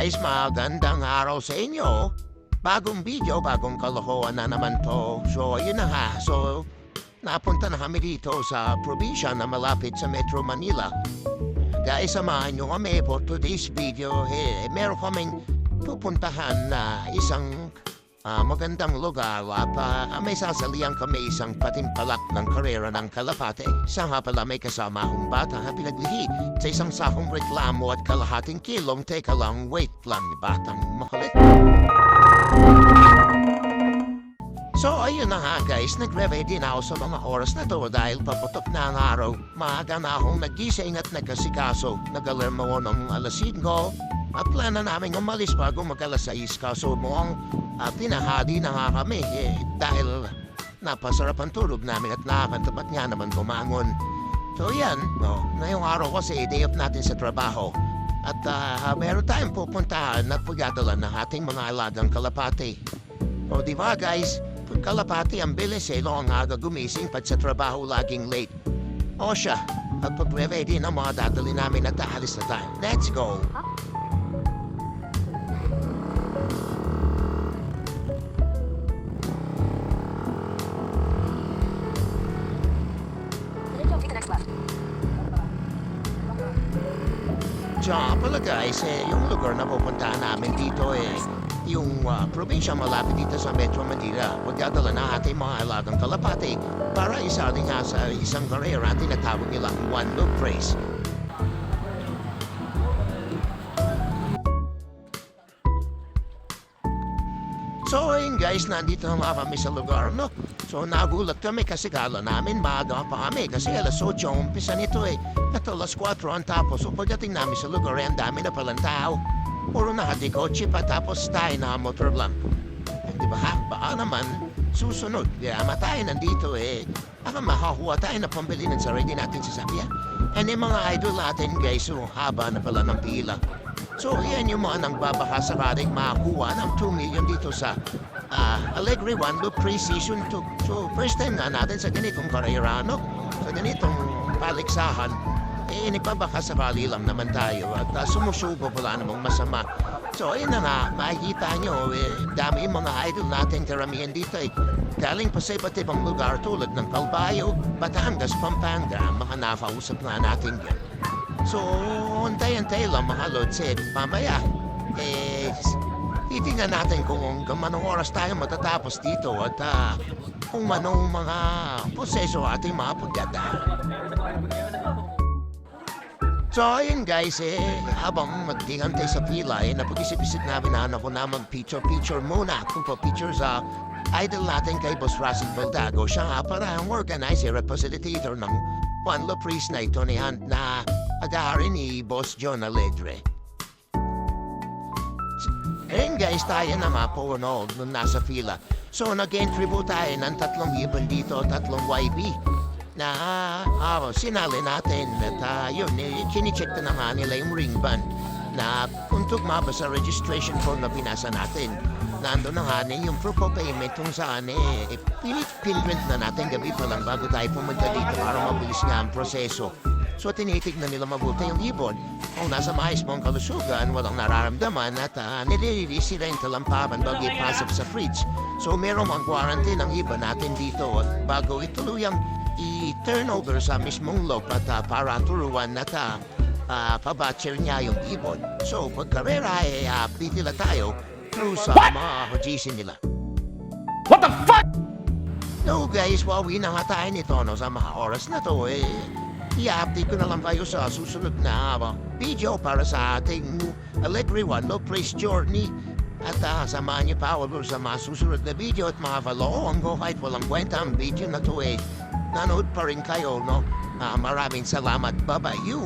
guys, magandang araw sa inyo. Bagong video, bagong kalokohan na naman to. So, ayun na nga. So, napunta na kami dito sa probinsya na malapit sa Metro Manila. Guys, samahan nyo kami for today's video. Meron kaming pupuntahan na isang magandang lugar at may sasalihan kami isang patimpalak ng karera ng kalapate. Isa nga pala may kasama akong bata na pinaglihi sa isang sakong reklamo at kalahating kilong. Teka lang, wait lang, batang makulit. So ayun na nga guys, nagre-ready na ako sa mga oras na to dahil paputok na ang araw. Maaga na akong nagising at nagkasikaso. Nag-alarm ako ng alas 5 at plano namin umalis bago mag-alas 6. Kaso mukhang tinahadi na nga kami dahil napasarap ang tulog namin at nakakantapat nga naman kumangon. So yan, ngayong araw kasi day off natin sa trabaho. At meron tayong pupuntahan at pagdadalan ng ating mga alagang kalapati. O diba guys, pag kalapati ang bilis ang aga gumising pag sa trabaho laging late. O siya, at pag-ready na mga dadali namin at aalis na tayo. Let's go! Diyan pala guys, yung lugar na pupuntahan namin dito yung probinsya malapit dito sa Metro Manila. Magdadala na ating mga alagang kalapati para isa rin nga sa isang karera tinatawag nilang One Look Race. So ayun guys, nandito na nga kami sa lugar, no? So nagulat kami kasi kala namin maaga pa kami kasi alas 8 ang umpisa nito at alas 4 ang tapos. So pagdating namin sa lugar ang dami na palang tao. Puro nakadikotse pa tapos tayo na motor lang. Diba ha? Baka naman susunod. Kaya tayo nandito baka makakuha tayo na pambili ng sarili natin sasakyan. And yung mga idol natin guys, so haba na pala ng pila. So yan yung mga nagbabaka sakaling makakuha ng 2 million dito sa Alegre One Loop Pre-Season 2. So first time nga natin sa ganitong karera, no? Sa ganitong paliksahan, nagbabaka sakali lang naman tayo at sumusubo pala namang masama. So ayun na nga, makikita nyo, dami yung mga idol natin karamihan dito galing pa sa iba't ibang lugar tulad ng Calbayo, Batangas, Pampanga, mga nakausap na natin yan. So, antay-antay lang mga lods mamaya, titingnan natin kung manong oras tayo matatapos dito at kung manong mga proseso ating mga pagdadaan. So, ayun guys, habang magtingantay sa pila, napag-isip-isip namin na ako na mag-picture muna. Kung pa-picture sa idol natin kay Boss Russell Baldago, siya nga para ang organizer at facilitator ng One Loop Race na ito ni Hunt na agahari ni Boss John Alegre. Ayun guys, tayo na nga po nung nasa pila. So, nag-entry po tayo ng 3 ibon dito, 3 YB. Na sinali natin at yun, kinicheck na nga nila yung ring band na kung tugma ba sa registration form na pinasa natin. Nando na nga yung proof of payment kung saan pinprint na natin gabi pa lang bago tayo pumunta dito para mabilis nga ang proseso. So tinitignan nila mabuti yung ibon. Kung nasa maayos mong kalusugan, walang nararamdaman at nilililis sila yung talampaban bago ipasok sa fridge. So merong ang quarantine ng iba natin dito at bago ituluyang i-turnover sa mismong loop at para turuan na pabatcher niya yung ibon. So pagkarera update nila tayo through sa mga hojisi nila. What the fuck? No guys, wawi na nga tayo nito sa mga oras na to i-update ko na lang kayo sa susunod na video para sa ating Alegre One Loop Race Journey. At samahan niyo pa ako sa mga susunod na video at mga valong kahit walang kwenta ang video na to nanood pa rin kayo, no? Maraming salamat. Bye-bye you!